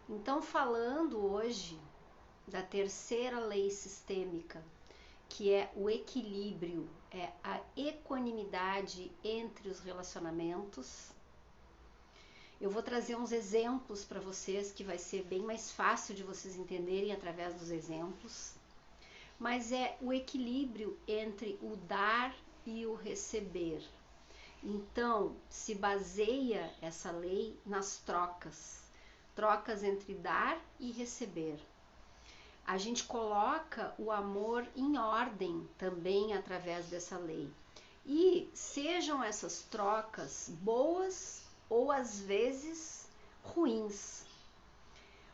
Então, falando hoje da terceira lei sistêmica, que é o equilíbrio, é a equanimidade entre os relacionamentos, eu vou trazer uns exemplos para vocês que vai ser bem mais fácil de vocês entenderem através dos exemplos, mas é o equilíbrio entre o dar e o receber. Então, se baseia essa lei nas trocas entre dar e receber. A gente coloca o amor em ordem também através dessa lei. E sejam essas trocas boas ou às vezes ruins.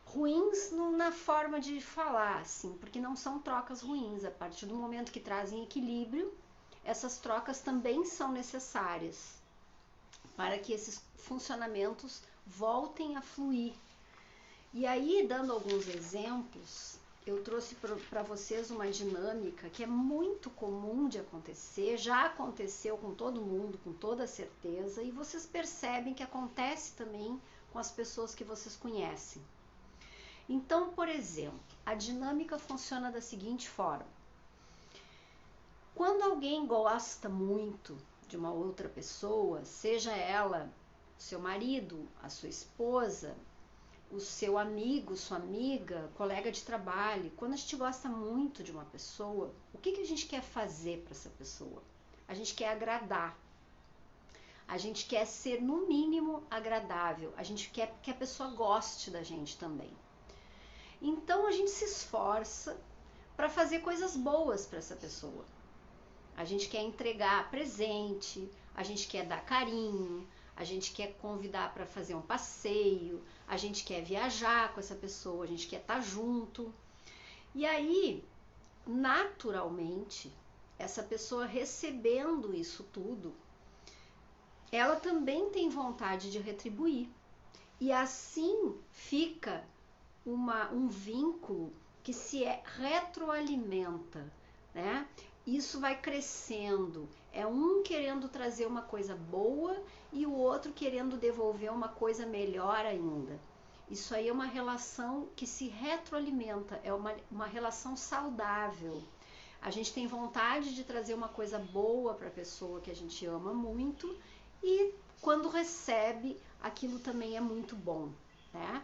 Ruins na forma de falar, assim, porque não são trocas ruins. A partir do momento que trazem equilíbrio, essas trocas também são necessárias para que esses funcionamentos voltem a fluir. E aí, dando alguns exemplos, eu trouxe para vocês uma dinâmica que é muito comum de acontecer, já aconteceu com todo mundo, com toda certeza, e vocês percebem que acontece também com as pessoas que vocês conhecem. Então, por exemplo, a dinâmica funciona da seguinte forma: quando alguém gosta muito de uma outra pessoa, seja ela seu marido, a sua esposa, o seu amigo, sua amiga, colega de trabalho, quando a gente gosta muito de uma pessoa, o que a gente quer fazer para essa pessoa? A gente quer agradar. A gente quer ser, no mínimo, agradável. A gente quer que a pessoa goste da gente também. Então, a gente se esforça para fazer coisas boas para essa pessoa. A gente quer entregar presente, a gente quer dar carinho, a gente quer convidar para fazer um passeio, a gente quer viajar com essa pessoa, a gente quer estar junto. E aí, naturalmente, essa pessoa recebendo isso tudo, ela também tem vontade de retribuir. E assim fica um vínculo que se retroalimenta, né? Isso vai crescendo, é um querendo trazer uma coisa boa e o outro querendo devolver uma coisa melhor ainda. Isso aí é uma relação que se retroalimenta, é uma relação saudável. A gente tem vontade de trazer uma coisa boa para a pessoa que a gente ama muito e quando recebe, aquilo também é muito bom, né?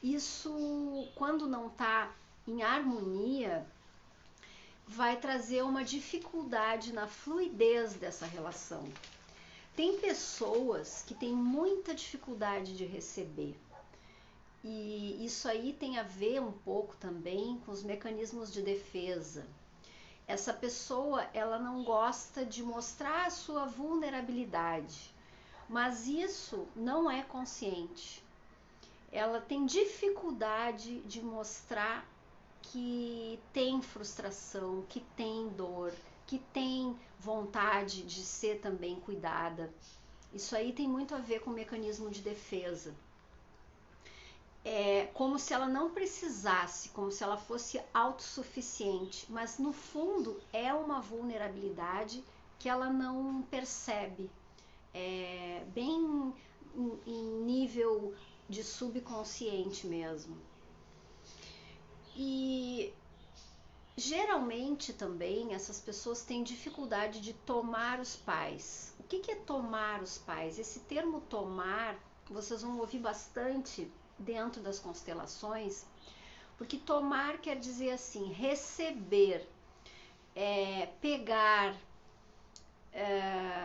Isso, quando não está em harmonia, vai trazer uma dificuldade na fluidez dessa relação. Tem pessoas que têm muita dificuldade de receber. E isso aí tem a ver um pouco também com os mecanismos de defesa. Essa pessoa, ela não gosta de mostrar a sua vulnerabilidade, mas isso não é consciente. Ela tem dificuldade de mostrar que tem frustração, que tem dor, que tem vontade de ser também cuidada. Isso aí tem muito a ver com o mecanismo de defesa. É como se ela não precisasse, como se ela fosse autossuficiente, mas no fundo é uma vulnerabilidade que ela não percebe. É bem em nível de subconsciente mesmo. E geralmente também essas pessoas têm dificuldade de tomar os pais. O que é tomar os pais? Esse termo tomar, vocês vão ouvir bastante dentro das constelações, porque tomar quer dizer assim, receber, pegar,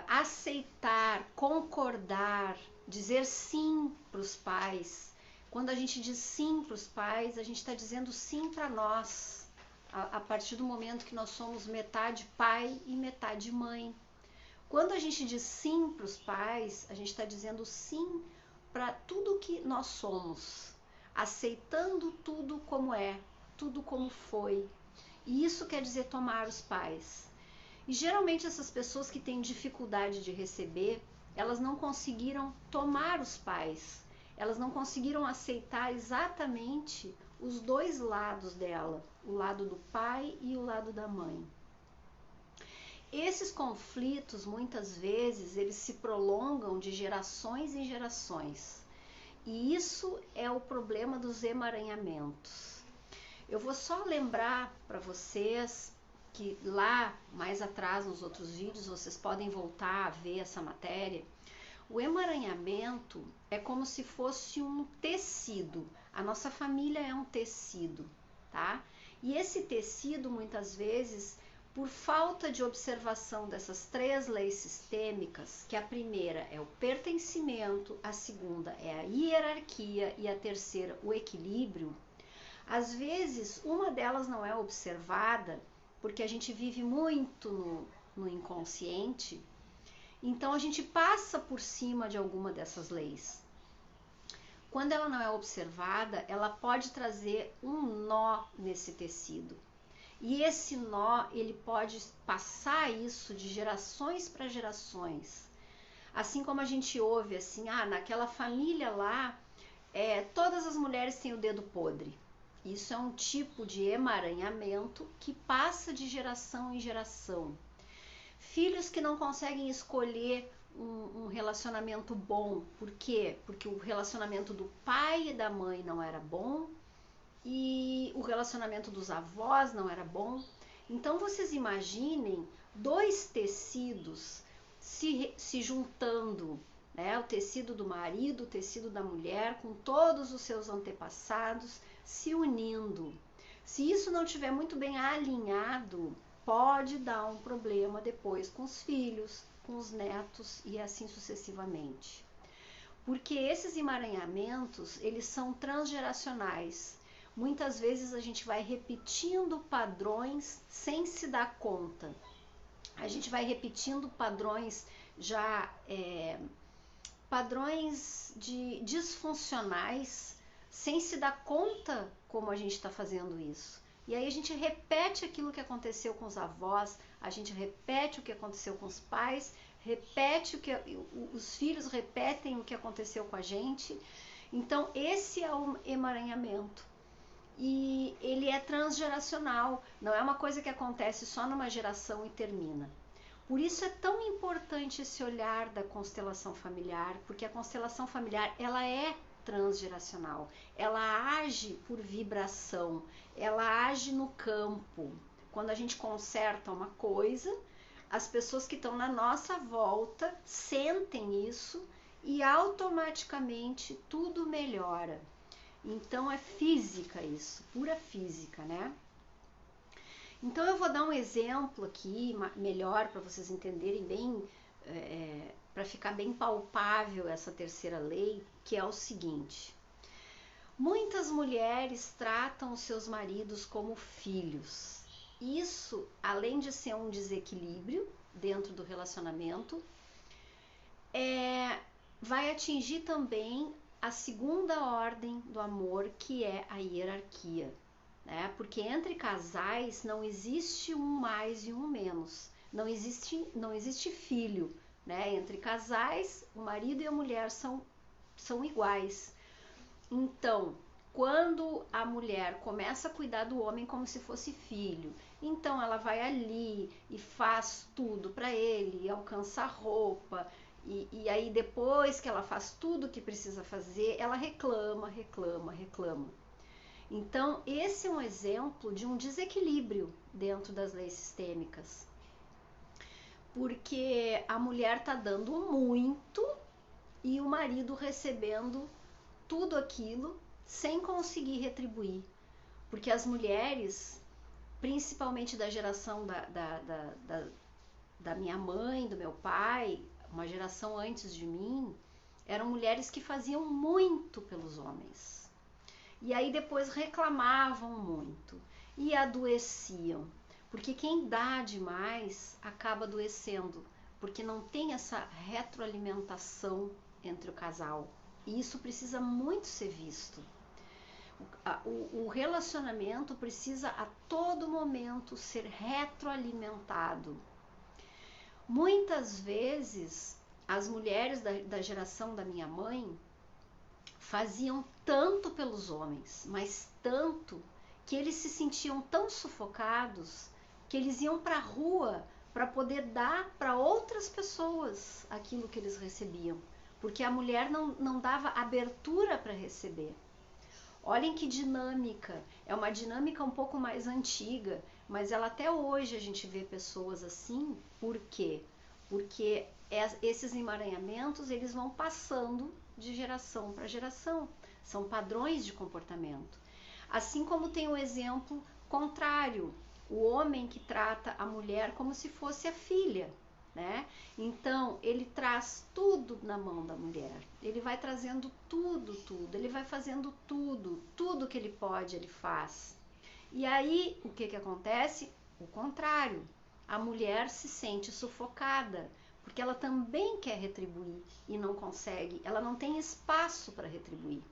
aceitar, concordar, dizer sim para os pais. Quando a gente diz sim para os pais, a gente está dizendo sim para nós, a partir do momento que nós somos metade pai e metade mãe. Quando a gente diz sim para os pais, a gente está dizendo sim para tudo que nós somos, aceitando tudo como é, tudo como foi. E isso quer dizer tomar os pais. E geralmente essas pessoas que têm dificuldade de receber, elas não conseguiram tomar os pais, elas não conseguiram aceitar exatamente os dois lados dela, o lado do pai e o lado da mãe. Esses conflitos, muitas vezes, eles se prolongam de gerações em gerações. E isso é o problema dos emaranhamentos. Eu vou só lembrar para vocês que lá mais atrás nos outros vídeos vocês podem voltar a ver essa matéria. O emaranhamento é como se fosse um tecido. A nossa família é um tecido, tá? E esse tecido, muitas vezes, por falta de observação dessas 3 leis sistêmicas, que a primeira é o pertencimento, a segunda é a hierarquia e a terceira o equilíbrio, às vezes uma delas não é observada, porque a gente vive muito no inconsciente. Então a gente passa por cima de alguma dessas leis. Quando ela não é observada, ela pode trazer um nó nesse tecido. E esse nó, ele pode passar isso de gerações para gerações. Assim como a gente ouve assim, naquela família lá, todas as mulheres têm o dedo podre. Isso é um tipo de emaranhamento que passa de geração em geração. Filhos que não conseguem escolher um relacionamento bom. Por quê? Porque o relacionamento do pai e da mãe não era bom e o relacionamento dos avós não era bom. Então vocês imaginem 2 tecidos se juntando, né? O tecido do marido, o tecido da mulher, com todos os seus antepassados se unindo. Se isso não estiver muito bem alinhado, pode dar um problema depois com os filhos, com os netos e assim sucessivamente. Porque esses emaranhamentos, eles são transgeracionais. Muitas vezes a gente vai repetindo padrões sem se dar conta. A gente vai repetindo padrões padrões disfuncionais sem se dar conta como a gente está fazendo isso. E aí a gente repete aquilo que aconteceu com os avós, a gente repete o que aconteceu com os pais, os filhos repetem o que aconteceu com a gente. Então esse é o emaranhamento. E ele é transgeracional, não é uma coisa que acontece só numa geração e termina. Por isso é tão importante esse olhar da constelação familiar, porque a constelação familiar, ela é transgeracional, ela age por vibração, ela age no campo. Quando a gente conserta uma coisa, as pessoas que estão na nossa volta sentem isso e automaticamente tudo melhora. Então é física isso, pura física, né? Então eu vou dar um exemplo aqui melhor para vocês entenderem bem, para ficar bem palpável essa terceira lei, que é o seguinte: muitas mulheres tratam os seus maridos como filhos. Isso, além de ser um desequilíbrio dentro do relacionamento, vai atingir também a segunda ordem do amor, que é a hierarquia, né? Porque entre casais não existe um mais e um menos, não existe filho, né? Entre casais, o marido e a mulher são iguais. Então, quando a mulher começa a cuidar do homem como se fosse filho, então ela vai ali e faz tudo para ele, alcança a roupa, e aí depois que ela faz tudo o que precisa fazer, ela reclama. Então esse é um exemplo de um desequilíbrio dentro das leis sistêmicas, porque a mulher está dando muito e o marido recebendo tudo aquilo sem conseguir retribuir, porque as mulheres, principalmente da geração da minha mãe, do meu pai, uma geração antes de mim, eram mulheres que faziam muito pelos homens. E aí depois reclamavam muito e adoeciam, porque quem dá demais acaba adoecendo, porque não tem essa retroalimentação entre o casal. E isso precisa muito ser visto. O relacionamento precisa a todo momento ser retroalimentado. Muitas vezes as mulheres da geração da minha mãe faziam tanto pelos homens, mas tanto, que eles se sentiam tão sufocados que eles iam para a rua para poder dar para outras pessoas aquilo que eles recebiam, porque a mulher não dava abertura para receber. Olhem que dinâmica, é uma dinâmica um pouco mais antiga, mas ela até hoje a gente vê pessoas assim. Por quê? Porque esses emaranhamentos eles vão passando de geração para geração, são padrões de comportamento. Assim como tem o exemplo contrário, o homem que trata a mulher como se fosse a filha, né? Então ele traz tudo na mão da mulher, ele vai trazendo tudo, ele vai fazendo tudo que ele pode ele faz. E aí o que acontece? O contrário, a mulher se sente sufocada, porque ela também quer retribuir e não consegue, ela não tem espaço para retribuir.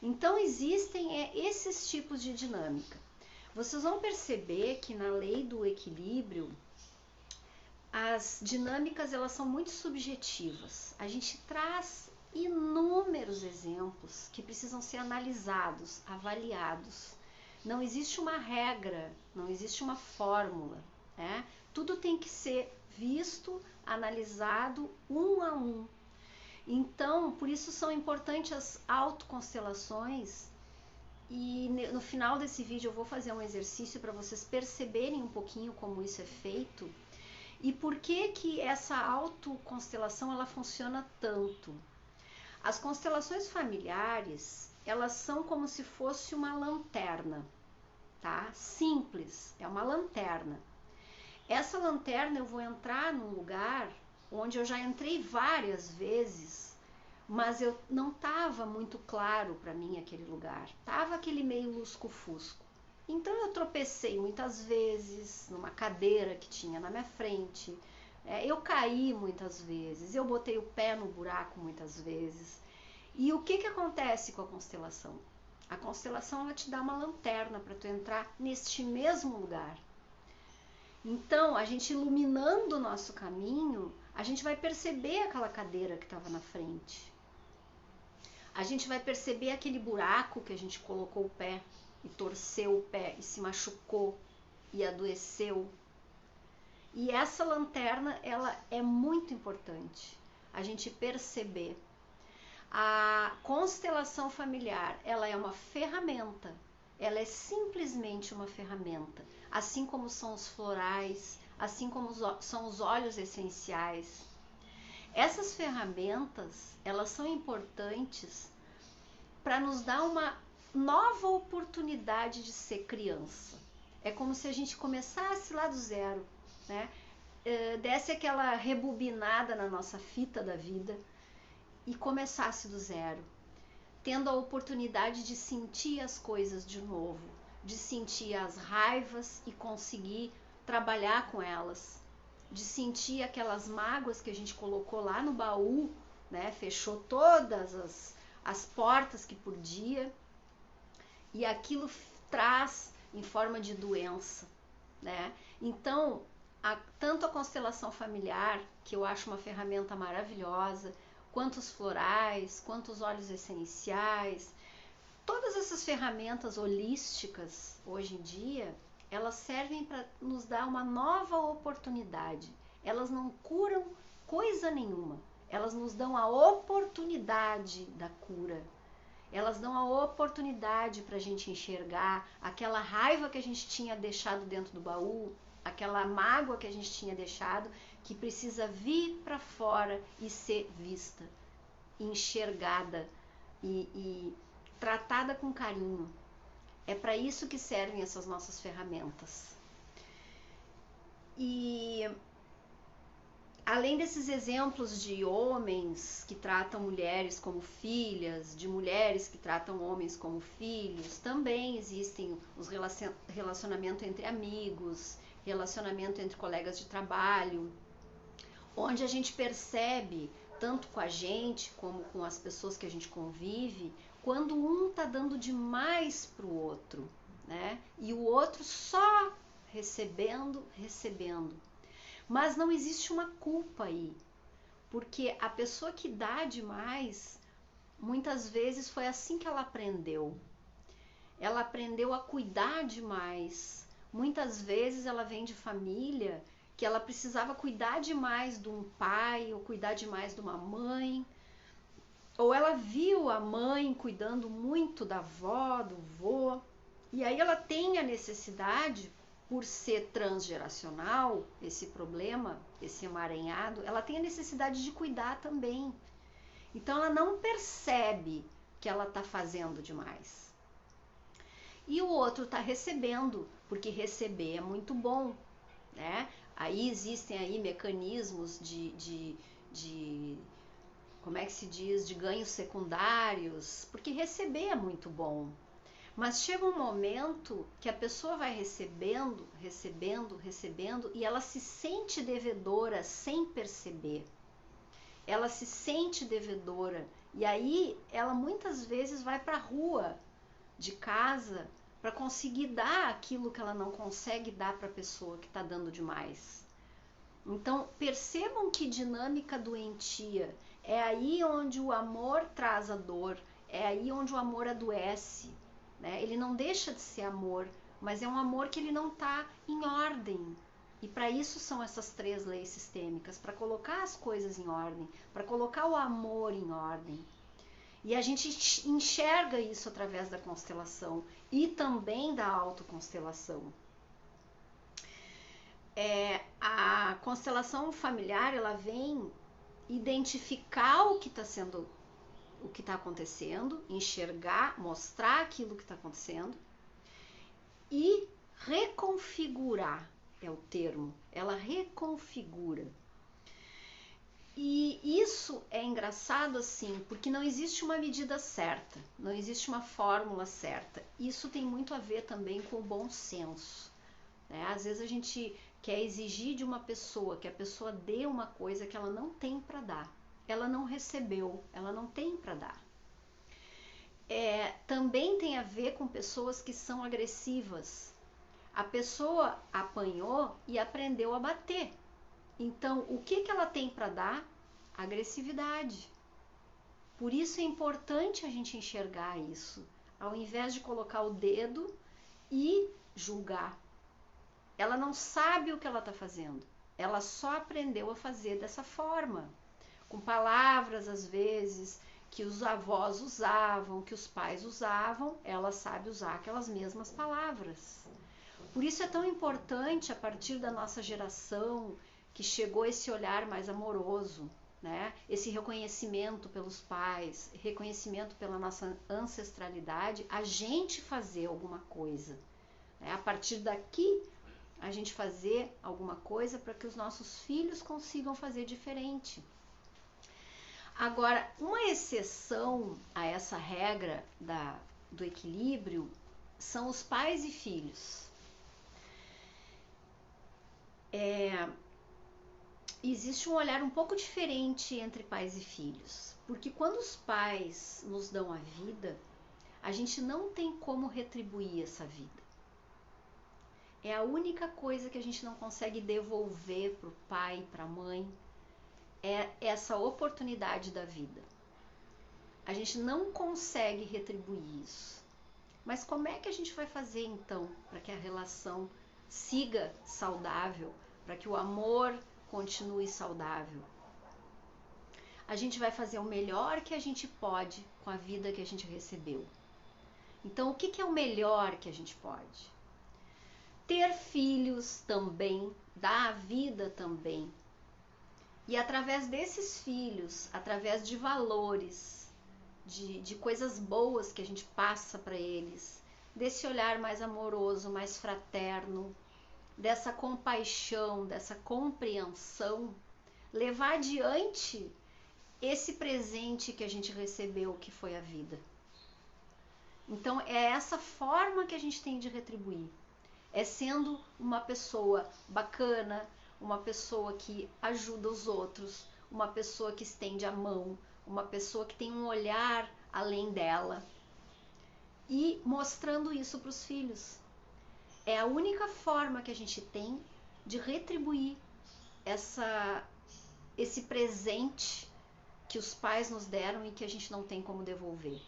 Então existem esses tipos de dinâmica. Vocês vão perceber que na lei do equilíbrio as dinâmicas elas são muito subjetivas. A gente traz inúmeros exemplos que precisam ser analisados, avaliados. Não existe uma regra, não existe uma fórmula, né? Tudo tem que ser visto, analisado um a um. Então, por isso são importantes as autoconstelações. E no final desse vídeo eu vou fazer um exercício para vocês perceberem um pouquinho como isso é feito e por que essa autoconstelação ela funciona tanto. As constelações familiares, elas são como se fosse uma lanterna, tá? Simples, é uma lanterna. Essa lanterna eu vou entrar num lugar onde eu já entrei várias vezes, mas eu não estava muito claro para mim aquele lugar, estava aquele meio lusco-fusco. Então eu tropecei muitas vezes numa cadeira que tinha na minha frente, eu caí muitas vezes, eu botei o pé no buraco muitas vezes. E o que acontece com a constelação? A constelação ela te dá uma lanterna para tu entrar neste mesmo lugar. Então, a gente iluminando o nosso caminho, a gente vai perceber aquela cadeira que estava na frente. A gente vai perceber aquele buraco que a gente colocou o pé e torceu o pé e se machucou e adoeceu. E essa lanterna, ela é muito importante a gente perceber. A constelação familiar, ela é uma ferramenta, ela é simplesmente uma ferramenta, assim como são os florais, assim como são os óleos essenciais. Essas ferramentas, elas são importantes para nos dar uma nova oportunidade de ser criança. É como se a gente começasse lá do zero, né? Desse aquela rebobinada na nossa fita da vida e começasse do zero, tendo a oportunidade de sentir as coisas de novo, de sentir as raivas e conseguir trabalhar com elas, de sentir aquelas mágoas que a gente colocou lá no baú, né? Fechou todas as portas que podia e aquilo traz em forma de doença, né? Então, tanto a constelação familiar, que eu acho uma ferramenta maravilhosa, quanto os florais, quanto os óleos essenciais, todas essas ferramentas holísticas hoje em dia, elas servem para nos dar uma nova oportunidade. Elas não curam coisa nenhuma, elas nos dão a oportunidade da cura. Elas dão a oportunidade para a gente enxergar aquela raiva que a gente tinha deixado dentro do baú, aquela mágoa que a gente tinha deixado, que precisa vir para fora e ser vista, enxergada e tratada com carinho. É para isso que servem essas nossas ferramentas. E além desses exemplos de homens que tratam mulheres como filhas, de mulheres que tratam homens como filhos, também existem os relacionamentos entre amigos, relacionamento entre colegas de trabalho, onde a gente percebe, tanto com a gente como com as pessoas que a gente convive, quando um tá dando demais pro outro, né? E o outro só recebendo. Mas não existe uma culpa aí, porque a pessoa que dá demais, muitas vezes foi assim que ela aprendeu. Ela aprendeu a cuidar demais. Muitas vezes ela vem de família que ela precisava cuidar demais de um pai ou cuidar demais de uma mãe, ou ela viu a mãe cuidando muito da avó, do vô, e aí ela tem a necessidade, por ser transgeracional, esse problema, esse emaranhado, ela tem a necessidade de cuidar também. Então ela não percebe que ela está fazendo demais. E o outro está recebendo, porque receber é muito bom, né? Aí existem aí mecanismos de como é que se diz, de ganhos secundários, porque receber é muito bom. Mas chega um momento que a pessoa vai recebendo, e ela se sente devedora sem perceber. Ela se sente devedora e aí ela muitas vezes vai para a rua de casa para conseguir dar aquilo que ela não consegue dar para a pessoa que está dando demais. Então percebam que dinâmica doentia. É aí onde o amor traz a dor, é aí onde o amor adoece. Né? Ele não deixa de ser amor, mas é um amor que ele não está em ordem. E para isso são essas 3 leis sistêmicas, para colocar as coisas em ordem, para colocar o amor em ordem. E a gente enxerga isso através da constelação e também da autoconstelação. A constelação familiar, ela vem identificar o que está acontecendo, enxergar, mostrar aquilo que está acontecendo e reconfigurar, é o termo, ela reconfigura. E isso é engraçado assim, porque não existe uma medida certa, não existe uma fórmula certa. Isso tem muito a ver também com o bom senso. Né? Às vezes a gente quer exigir de uma pessoa que a pessoa dê uma coisa que ela não tem para dar. Ela não recebeu, ela não tem para dar. Também tem a ver com pessoas que são agressivas. A pessoa apanhou e aprendeu a bater. Então, o que ela tem para dar? Agressividade. Por isso é importante a gente enxergar isso, ao invés de colocar o dedo e julgar. Ela não sabe o que ela está fazendo. Ela só aprendeu a fazer dessa forma. Com palavras, às vezes, que os avós usavam, que os pais usavam, ela sabe usar aquelas mesmas palavras. Por isso é tão importante, a partir da nossa geração, que chegou esse olhar mais amoroso, né? Esse reconhecimento pelos pais, reconhecimento pela nossa ancestralidade, a gente fazer alguma coisa. Né? A partir daqui, a gente fazer alguma coisa para que os nossos filhos consigam fazer diferente. Agora, uma exceção a essa regra do equilíbrio são os pais e filhos. Existe um olhar um pouco diferente entre pais e filhos, porque quando os pais nos dão a vida, a gente não tem como retribuir essa vida. É a única coisa que a gente não consegue devolver para o pai, para a mãe, é essa oportunidade da vida. A gente não consegue retribuir isso. Mas como é que a gente vai fazer então para que a relação siga saudável, para que o amor continue saudável? A gente vai fazer o melhor que a gente pode com a vida que a gente recebeu. Então, o que é o melhor que a gente pode? Ter filhos também, dar a vida também. E através desses filhos, através de valores, de coisas boas que a gente passa para eles, desse olhar mais amoroso, mais fraterno, dessa compaixão, dessa compreensão, levar adiante esse presente que a gente recebeu, que foi a vida. Então é essa forma que a gente tem de retribuir. É sendo uma pessoa bacana, uma pessoa que ajuda os outros, uma pessoa que estende a mão, uma pessoa que tem um olhar além dela. E mostrando isso para os filhos. É a única forma que a gente tem de retribuir esse presente que os pais nos deram e que a gente não tem como devolver.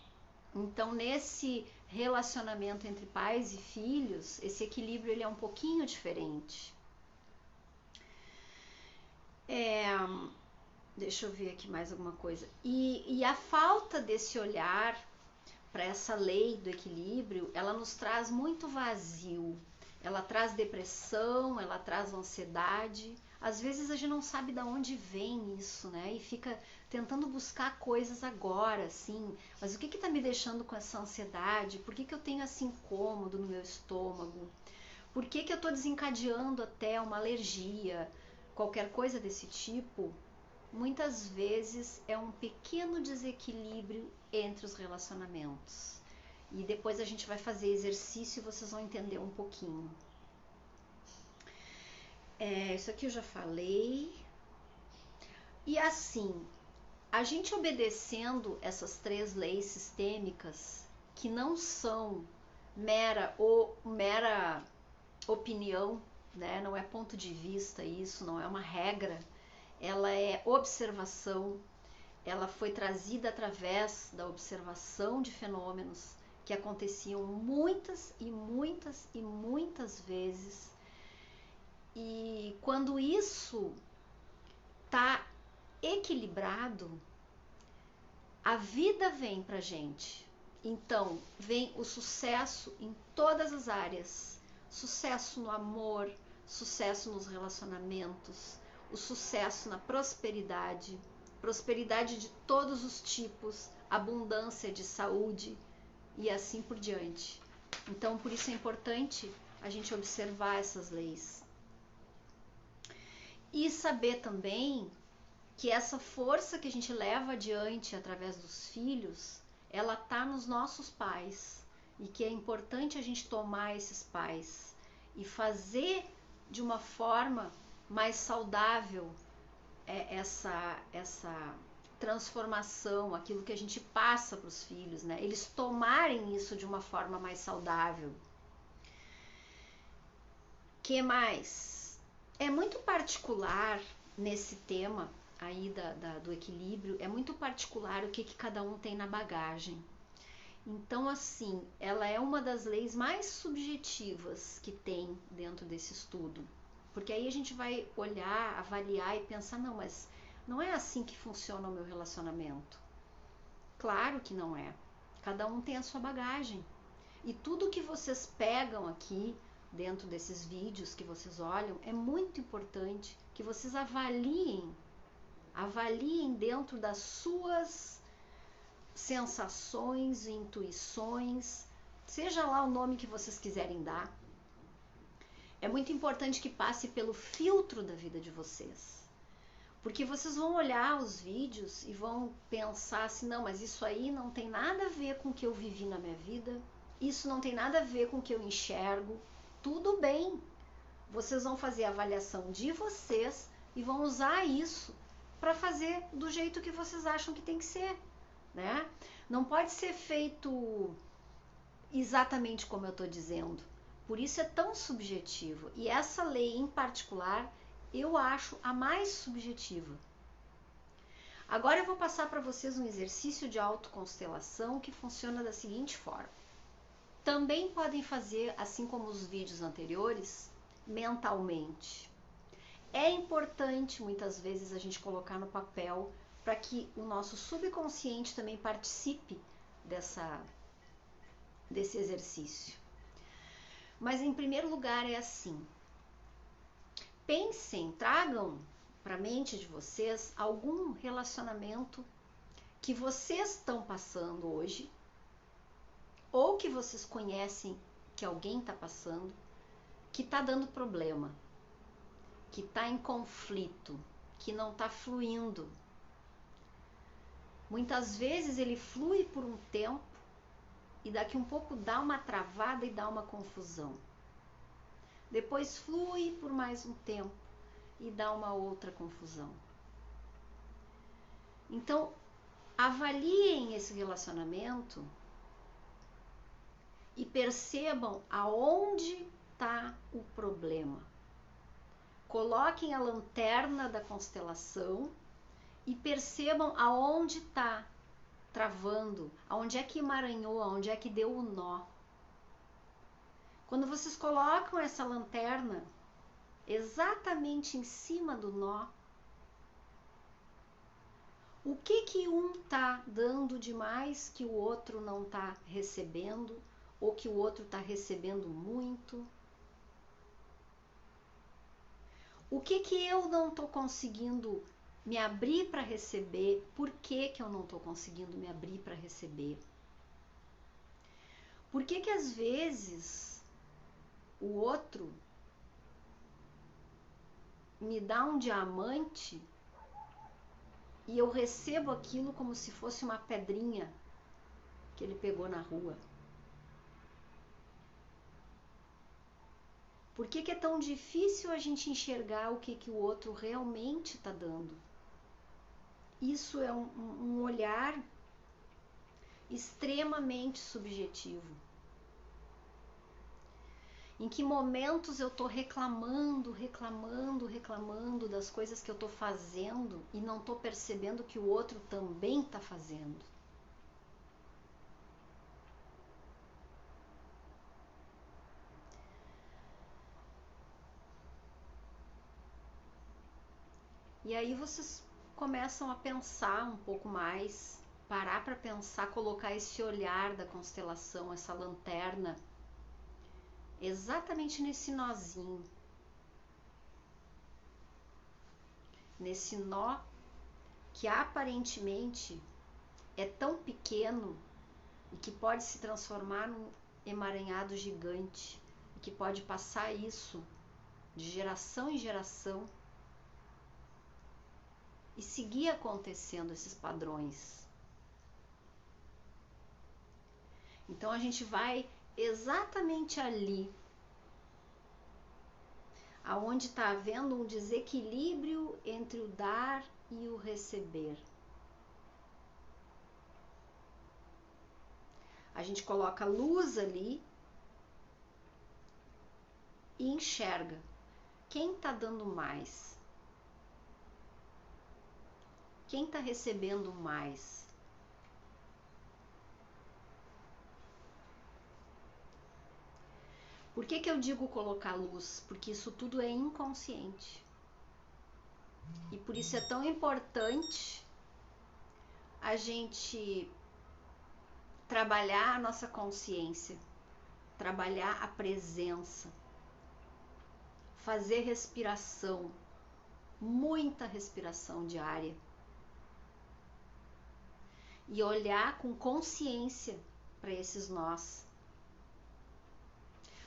Então, nesse relacionamento entre pais e filhos, esse equilíbrio ele é um pouquinho diferente. Deixa eu ver aqui mais alguma coisa. E a falta desse olhar para essa lei do equilíbrio, ela nos traz muito vazio. Ela traz depressão, ela traz ansiedade. Às vezes a gente não sabe de onde vem isso, né? E fica tentando buscar coisas agora, assim. Mas o que está me deixando com essa ansiedade? Por que eu tenho esse incômodo no meu estômago? Por que eu estou desencadeando até uma alergia? Qualquer coisa desse tipo, muitas vezes é um pequeno desequilíbrio entre os relacionamentos. E depois a gente vai fazer exercício e vocês vão entender um pouquinho. Isso aqui eu já falei. E assim, a gente obedecendo essas 3 leis sistêmicas, que não são mera opinião, né? Não é ponto de vista isso, não é uma regra, ela é observação, ela foi trazida através da observação de fenômenos que aconteciam muitas e muitas e muitas vezes. E quando isso está equilibrado, a vida vem pra gente. Então, vem o sucesso em todas as áreas. Sucesso no amor, sucesso nos relacionamentos, o sucesso na prosperidade, prosperidade de todos os tipos, abundância de saúde e assim por diante. Então, por isso é importante a gente observar essas leis. E saber também que essa força que a gente leva adiante através dos filhos, ela tá nos nossos pais, e que é importante a gente tomar esses pais e fazer de uma forma mais saudável essa transformação, aquilo que a gente passa para os filhos, né? Eles tomarem isso de uma forma mais saudável. Que mais? É muito particular nesse tema aí do equilíbrio, é muito particular o que cada um tem na bagagem. Então, assim, ela é uma das leis mais subjetivas que tem dentro desse estudo. Porque aí a gente vai olhar, avaliar e pensar, não, mas não é assim que funciona o meu relacionamento. Claro que não é. Cada um tem a sua bagagem. E tudo que vocês pegam aqui dentro desses vídeos que vocês olham, é muito importante que vocês avaliem dentro das suas sensações, intuições, seja lá o nome que vocês quiserem dar. É muito importante que passe pelo filtro da vida de vocês. Porque vocês vão olhar os vídeos e vão pensar assim, não, mas isso aí não tem nada a ver com o que eu vivi na minha vida, isso não tem nada a ver com o que eu enxergo. Tudo bem, vocês vão fazer a avaliação de vocês e vão usar isso para fazer do jeito que vocês acham que tem que ser, né? Não pode ser feito exatamente como eu estou dizendo. Por isso é tão subjetivo. E essa lei em particular, eu acho a mais subjetiva. Agora eu vou passar para vocês um exercício de autoconstelação que funciona da seguinte forma. Também podem fazer, assim como os vídeos anteriores, mentalmente. É importante muitas vezes a gente colocar no papel para que o nosso subconsciente também participe desse exercício. Mas em primeiro lugar é assim: pensem, tragam para a mente de vocês algum relacionamento que vocês estão passando hoje, ou que vocês conhecem que alguém está passando, que está dando problema, que está em conflito, que não está fluindo. Muitas vezes ele flui por um tempo e daqui um pouco dá uma travada e dá uma confusão. Depois flui por mais um tempo e dá uma outra confusão. Então, avaliem esse relacionamento e percebam aonde está o problema. Coloquem a lanterna da constelação e percebam aonde está travando, aonde é que emaranhou, aonde é que deu o nó. Quando vocês colocam essa lanterna exatamente em cima do nó, O que um tá dando demais que o outro não tá recebendo, ou que o outro tá recebendo muito? O que eu não tô conseguindo me abrir para receber? Por que eu não tô conseguindo me abrir para receber? Por que às vezes o outro me dá um diamante e eu recebo aquilo como se fosse uma pedrinha que ele pegou na rua? Por que é tão difícil a gente enxergar o que o outro realmente está dando? Isso é um olhar extremamente subjetivo. Em que momentos eu estou reclamando das coisas que eu estou fazendo e não estou percebendo que o outro também está fazendo? E aí vocês começam a pensar um pouco mais, parar para pensar, colocar esse olhar da constelação, essa lanterna, exatamente nesse nozinho. Nesse nó que aparentemente é tão pequeno e que pode se transformar num emaranhado gigante e que pode passar isso de geração em geração e seguir acontecendo esses padrões. Então a gente vai exatamente ali, aonde está havendo um desequilíbrio entre o dar e o receber. A gente coloca luz ali e enxerga quem está dando mais, quem está recebendo mais. Por que eu digo colocar luz? Porque isso tudo é inconsciente. E por isso é tão importante a gente trabalhar a nossa consciência, trabalhar a presença, fazer respiração, muita respiração diária. E olhar com consciência para esses nós.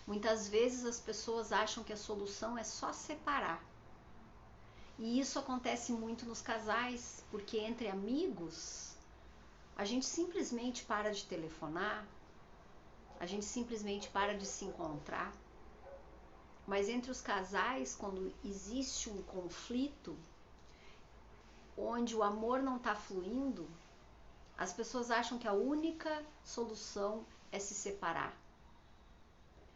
Muitas vezes as pessoas acham que a solução é só separar. E isso acontece muito nos casais, porque entre amigos, a gente simplesmente para de telefonar, a gente simplesmente para de se encontrar. Mas entre os casais, quando existe um conflito, onde o amor não está fluindo, as pessoas acham que a única solução é se separar.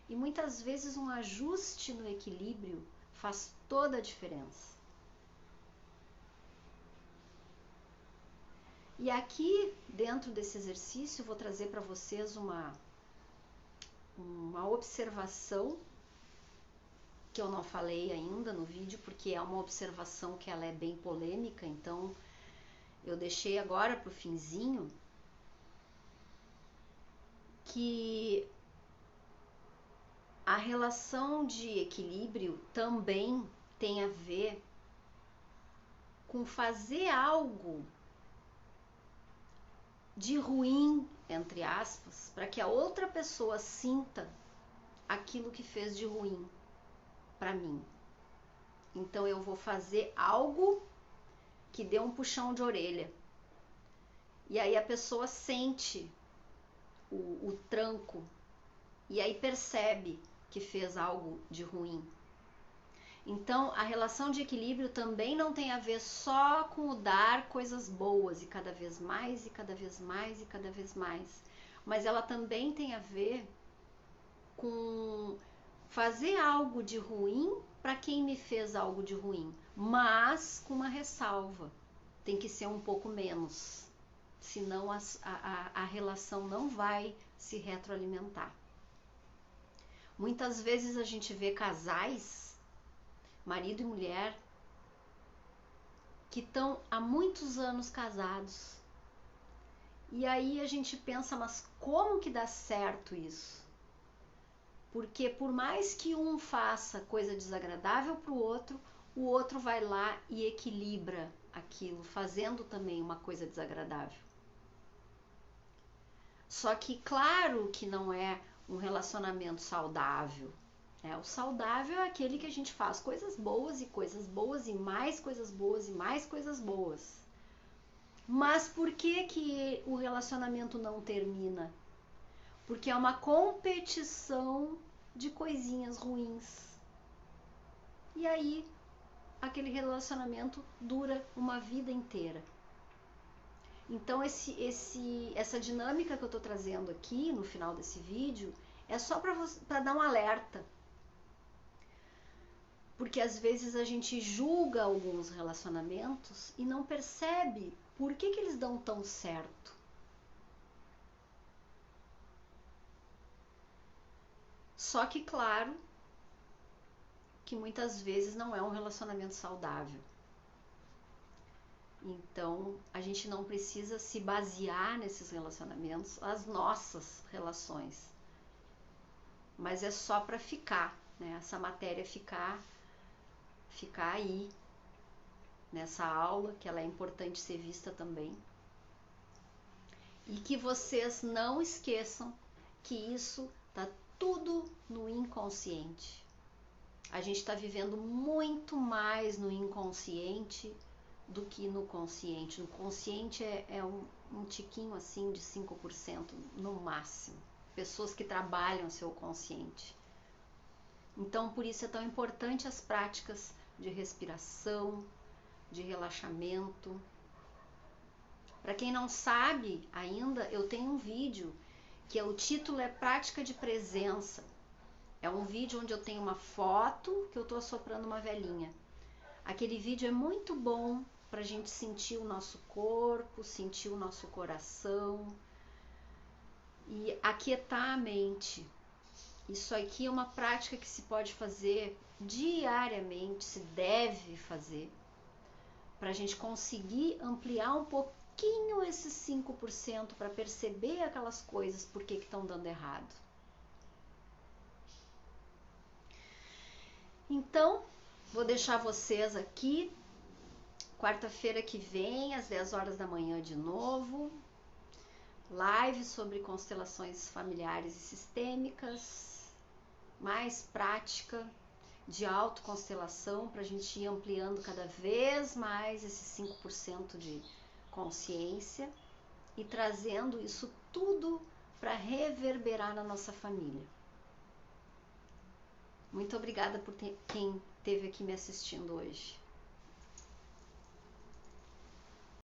E muitas vezes um ajuste no equilíbrio faz toda a diferença. E aqui, dentro desse exercício, eu vou trazer para vocês uma observação que eu não falei ainda no vídeo, porque é uma observação que ela é bem polêmica, então eu deixei agora para o finzinho, que a relação de equilíbrio também tem a ver com fazer algo de ruim, entre aspas, para que a outra pessoa sinta aquilo que fez de ruim para mim. Então eu vou fazer algo que dê um puxão de orelha. E aí a pessoa sente o tranco e aí percebe que fez algo de ruim. Então, a relação de equilíbrio também não tem a ver só com o dar coisas boas e cada vez mais e cada vez mais e cada vez mais, mas ela também tem a ver com fazer algo de ruim para quem me fez algo de ruim, mas com uma ressalva, tem que ser um pouco menos, senão a relação não vai se retroalimentar. Muitas vezes a gente vê casais, marido e mulher, que estão há muitos anos casados. E aí a gente pensa, mas como que dá certo isso? Porque por mais que um faça coisa desagradável para o outro vai lá e equilibra aquilo, fazendo também uma coisa desagradável. Só que claro que não é um relacionamento saudável. O saudável é aquele que a gente faz coisas boas e mais coisas boas e mais coisas boas. Mas por que o relacionamento não termina? Porque é uma competição de coisinhas ruins. E aí, aquele relacionamento dura uma vida inteira. Então, essa dinâmica que eu estou trazendo aqui no final desse vídeo é só para dar um alerta. Porque às vezes a gente julga alguns relacionamentos e não percebe por que eles dão tão certo. Só que, claro, que muitas vezes não é um relacionamento saudável. Então, a gente não precisa se basear nesses relacionamentos, as nossas relações. Mas é só para ficar, né? Essa matéria ficar aí, nessa aula, que ela é importante ser vista também. E que vocês não esqueçam que isso tá tudo no inconsciente. A gente está vivendo muito mais no inconsciente do que no consciente. No consciente é um tiquinho assim de 5% no máximo. Pessoas que trabalham seu consciente. Então, por isso é tão importante as práticas de respiração, de relaxamento. Para quem não sabe ainda, eu tenho um vídeo que o título é Prática de Presença. É um vídeo onde eu tenho uma foto que eu estou assoprando uma velhinha. Aquele vídeo é muito bom para a gente sentir o nosso corpo, sentir o nosso coração e aquietar a mente. Isso aqui é uma prática que se pode fazer diariamente, se deve fazer, para a gente conseguir ampliar um pouquinho esses 5% para perceber aquelas coisas, por que estão dando errado. Então, vou deixar vocês aqui, quarta-feira que vem, às 10 horas da manhã de novo, live sobre constelações familiares e sistêmicas, mais prática de autoconstelação para a gente ir ampliando cada vez mais esses 5% de consciência e trazendo isso tudo para reverberar na nossa família. Muito obrigada por quem esteve aqui me assistindo hoje.